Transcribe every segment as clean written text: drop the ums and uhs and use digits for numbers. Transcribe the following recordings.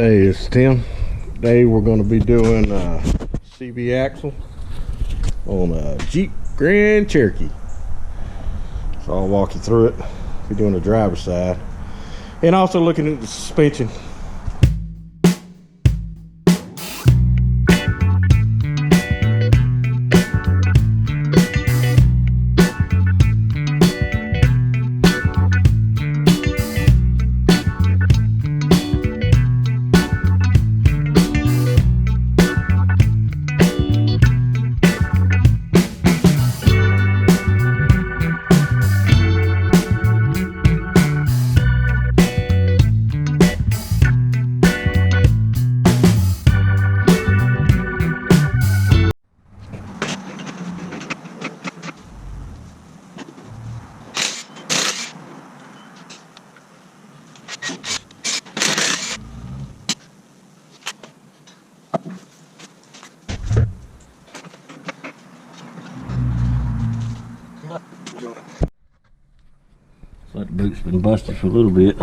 Hey, it's Tim. Today we're going to be doing CV axle on a Jeep Grand Cherokee. So I'll walk you through it. We're doing the driver's side and also looking at the suspension. Looks like the boot's been busted for a little bit.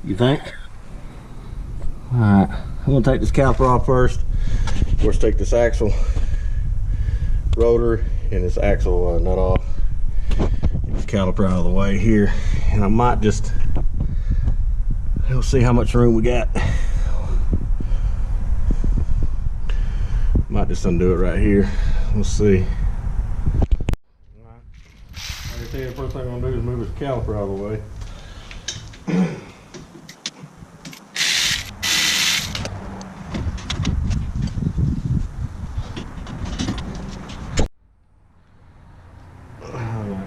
You think? Alright, I'm going to take this caliper off first. Let's take this axle rotor and this axle nut off. Get this caliper out of the way here. And I might just, we'll see how much room we got. Might just undo it right here. We'll see. Like I said, the first thing I'm gonna do is move this caliper out of the way.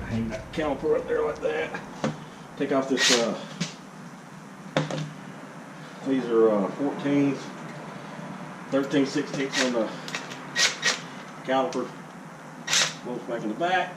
Hang that caliper up there like that. Take off this, these are 14s, 13/16 on the caliper. Bolts back in the back.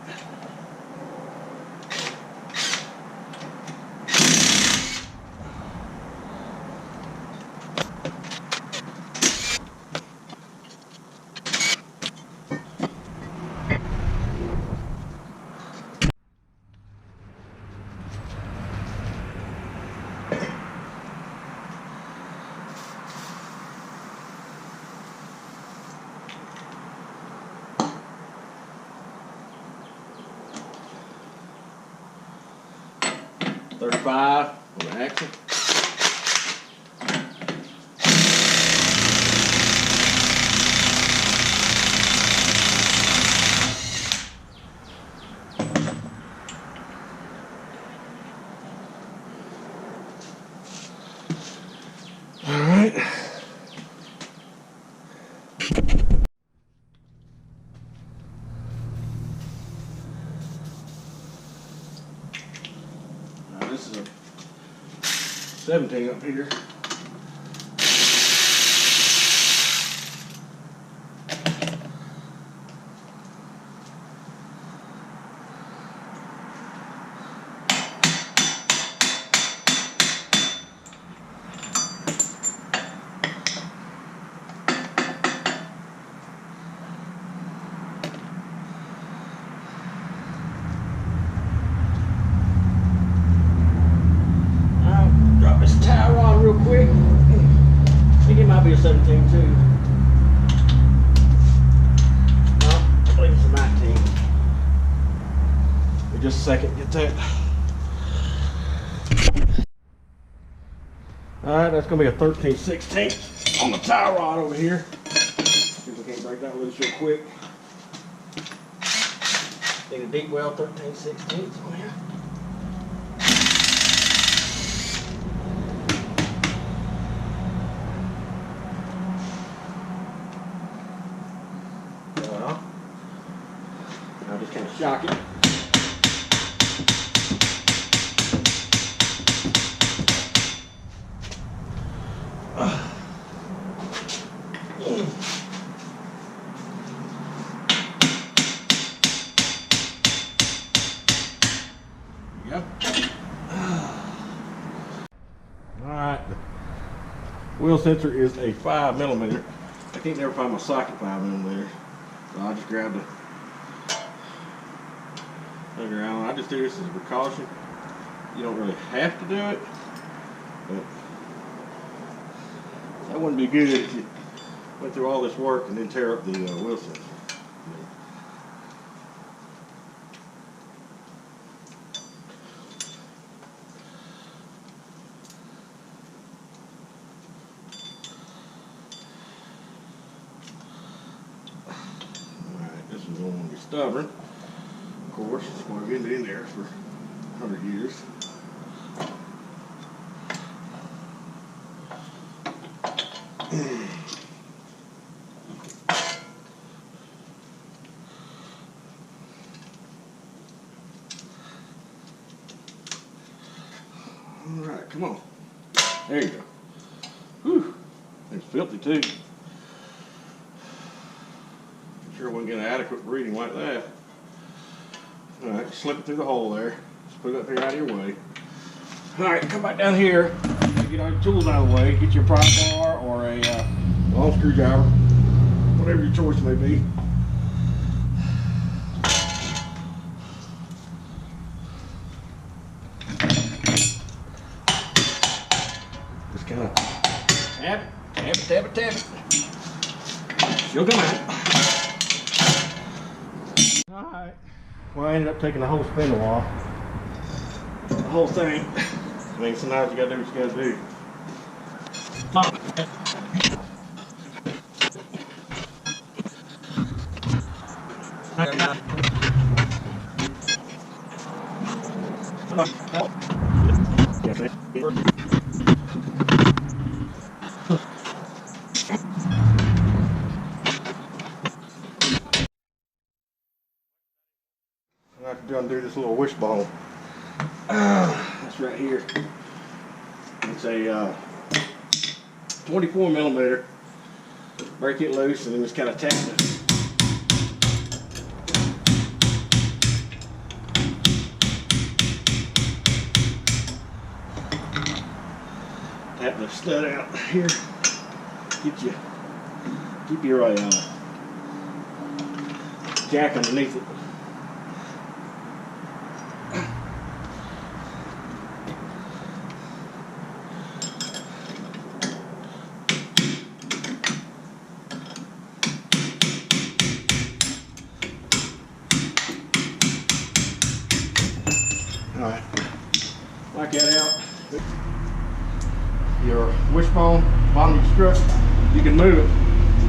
.35 on the axle. All right. This is a 17 up here. Real quick. I think it might be a 17 too. No, I believe it's a 19. Wait just a second, get that. Alright, that's gonna be a 13/16 on the tie rod over here. See if we can't break that loose real quick. Need a deep well 13/16 on here. I'll just kind of shock it. Yep. Alright. Wheel sensor is a 5mm. I can't never find my socket 5mm. So I just grabbed a finger out. I just do this as a precaution. You don't really have to do it, but That wouldn't be good if you went through all this work and then tear up the wheel sensor. Alright, this is going to be stubborn. Of course, it's going to be in there for 100 years. Alright, come on. There you go. Whew. It's filthy too. Sure we can get an adequate reading like that. Alright, slip it through the hole there. Just put it up here out of your way. Alright, come back down here. Get all your tools out of the way. Get your pry bar or a long screwdriver. Whatever your choice may be. Just kind of tap it. She'll come out. Alright. Well, I ended up taking the whole spindle off. The whole thing. I mean, sometimes you gotta do what you gotta do. I have to undo this little wishbone. That's right here. It's a 24 millimeter. Break it loose and then just kind of tap it. Tap the stud out here. Keep your jack underneath it. Alright, knock that out. Your wishbone, bottom of your strut, you can move it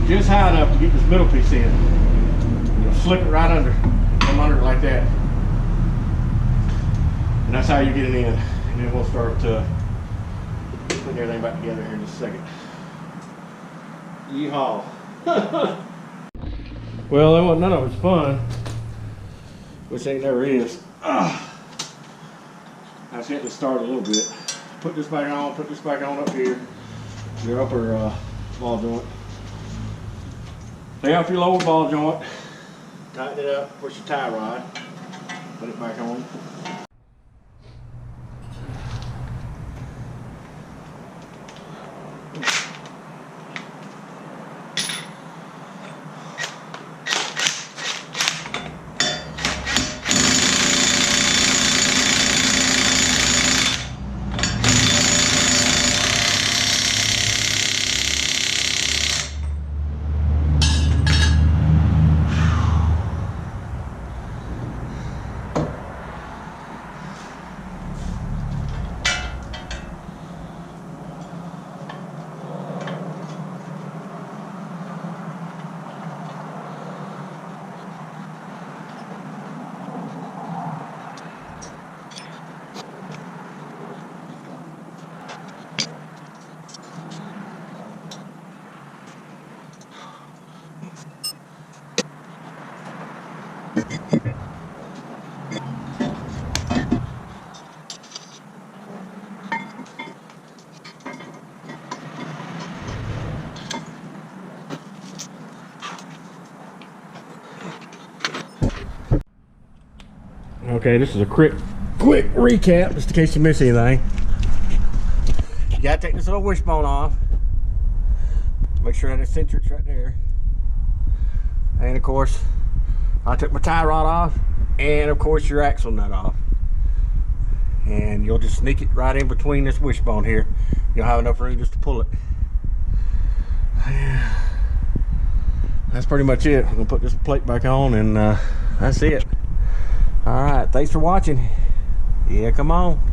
just high enough to get this middle piece in. You'll slip it right under, come under it like that. And that's how you get it in. And then we'll start putting everything back together here in just a second. Yeehaw. Well, that wasn't none of it's fun, which ain't never is. I just had to start a little bit. Put this back on up here. Your upper ball joint. Lay off your lower ball joint. Tighten it up, push your tie rod. Put it back on. Okay, this is a quick recap, just in case you miss anything. You gotta take this little wishbone off. Make sure that it's centered right there. And of course, I took my tie rod off, and of course your axle nut off. And you'll just sneak it right in between this wishbone here. You'll have enough room just to pull it. That's pretty much it. I'm gonna put this plate back on, and that's it. All right, thanks for watching. Yeah, come on.